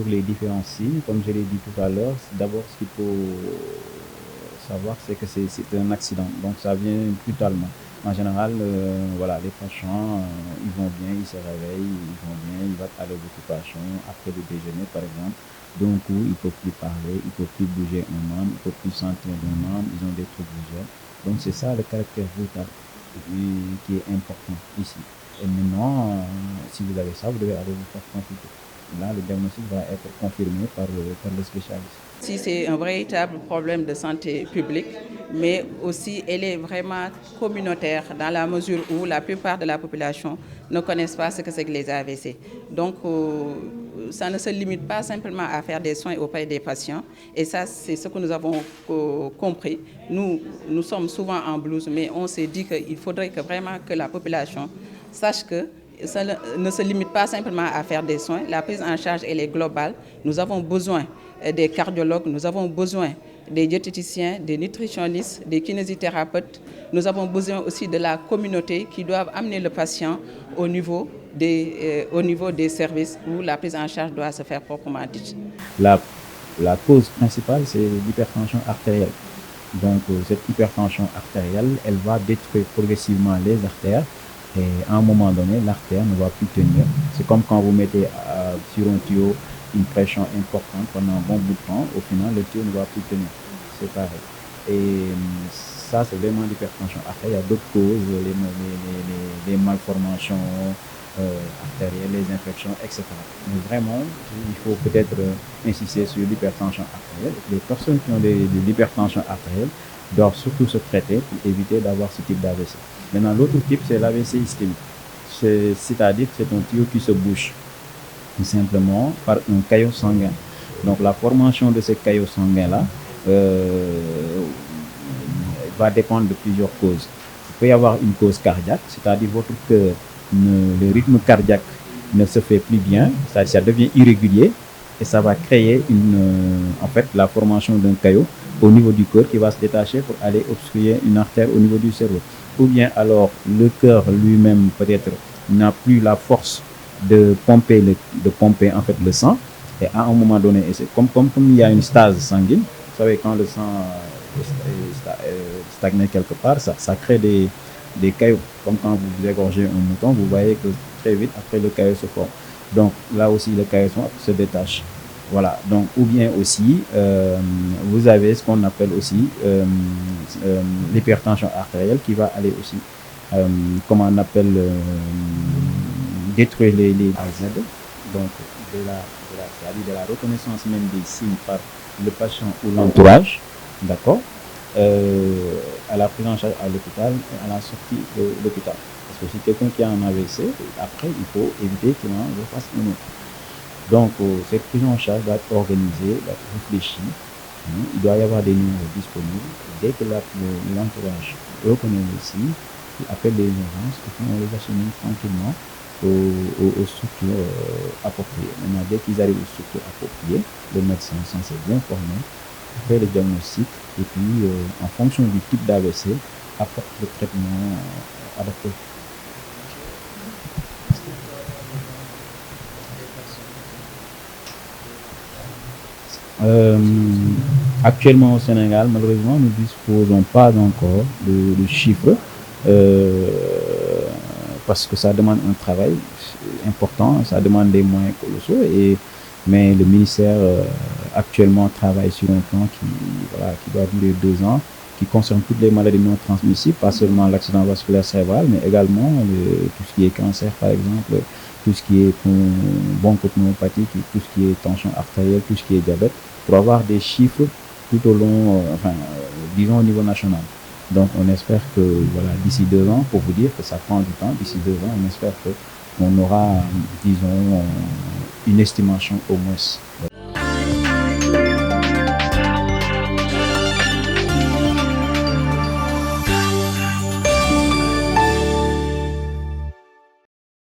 sur les différents signes. Comme je l'ai dit tout à l'heure, d'abord, ce qu'il faut savoir, c'est que c'est un accident. Donc, ça vient brutalement. En général, voilà, les patients, ils vont bien, ils se réveillent, ils vont bien, ils vont à leur occupation. Après le déjeuner, par exemple, d'un coup, ils ne peuvent plus parler, ils ne peuvent plus bouger un membre, ils ne peuvent plus sentir un membre, ils ont des troubles visuels. Donc, c'est ça le caractère brutal qui est important ici. Et maintenant, si vous avez ça, vous devez aller vous faire consulter. Là, le diagnostic va être confirmé par le spécialiste. Si c'est un véritable problème de santé publique, mais aussi elle est vraiment communautaire dans la mesure où la plupart de la population ne connaissent pas ce que c'est que les AVC. Donc, ça ne se limite pas simplement à faire des soins auprès des patients. Et ça, c'est ce que nous avons compris. Nous sommes souvent en blouse, mais on s'est dit qu'il faudrait que vraiment que la population sache que ça ne se limite pas simplement à faire des soins. La prise en charge, elle est globale. Nous avons besoin des cardiologues, nous avons besoin des diététiciens, des nutritionnistes, des kinésithérapeutes. Nous avons besoin aussi de la communauté qui doivent amener le patient au niveau des services où la prise en charge doit se faire proprement dite. La, la cause principale, c'est l'hypertension artérielle. Donc, cette hypertension artérielle, elle va détruire progressivement les artères. Et à un moment donné, l'artère ne va plus tenir. C'est comme quand vous mettez sur un tuyau une pression importante pendant un bon bout de temps. Au final, le tuyau ne va plus tenir. C'est pareil. Et ça, c'est vraiment l'hypertension artérielle. Il y a d'autres causes, les malformations artérielles, les infections, etc. Mais vraiment, il faut peut-être insister sur l'hypertension artérielle. Les personnes qui ont de l'hypertension artérielle doivent surtout se traiter pour éviter d'avoir ce type d'AVC. Maintenant, l'autre type, c'est l'AVC ischémique. C'est-à-dire que c'est un tuyau qui se bouche tout simplement par un caillot sanguin. Donc, la formation de ce caillot sanguin-là va dépendre de plusieurs causes. Il peut y avoir une cause cardiaque, c'est-à-dire votre cœur, le rythme cardiaque ne se fait plus bien, c'est-à-dire ça devient irrégulier et ça va créer en fait, la formation d'un caillot au niveau du cœur qui va se détacher pour aller obstruer une artère au niveau du cerveau. Ou bien alors le cœur lui-même peut-être n'a plus la force de pomper en fait le sang et à un moment donné, et c'est comme il y a une stase sanguine, vous savez quand le sang stagne quelque part, ça crée des caillots. Comme quand vous égorgez un mouton, vous voyez que très vite après le caillot se forme. Donc là aussi le caillot se détache. Voilà, donc ou bien aussi vous avez ce qu'on appelle aussi l'hypertension artérielle qui va aller aussi comment on appelle détruire les AZ, donc de la reconnaissance même des signes par le patient ou l'entourage, d'accord, à la prise en charge à l'hôpital et à la sortie de l'hôpital. Parce que si quelqu'un qui a un AVC, après il faut éviter qu'il en refasse un autre. Donc, cette prise en charge doit être organisée, doit être réfléchie. Il doit y avoir des numéros disponibles. Dès que l'entourage reconnaît les signes, il appelle les urgences et puis on les achemine tranquillement aux structures appropriées. Maintenant, dès qu'ils arrivent aux structures appropriées, le médecin est censé bien formé, fait le diagnostic et puis, en fonction du type d'AVC, apporte le traitement adapté. Euh, Actuellement au Sénégal, malheureusement, nous ne disposons pas encore de chiffres euh, parce que ça demande un travail important, ça demande des moyens colossaux. Mais le ministère actuellement travaille sur un plan qui doit durer 2 ans, qui concerne toutes les maladies non transmissibles, pas seulement l'accident vasculaire cérébral, mais également tout ce qui est cancer, par exemple, tout ce qui est bronchopneumopathie, tout ce qui est tension artérielle, tout ce qui est diabète, pour avoir des chiffres tout au long, disons au niveau national. Donc on espère que voilà, d'ici 2 ans, pour vous dire que ça prend du temps, d'ici 2 ans, on espère qu'on aura, disons, une estimation au moins.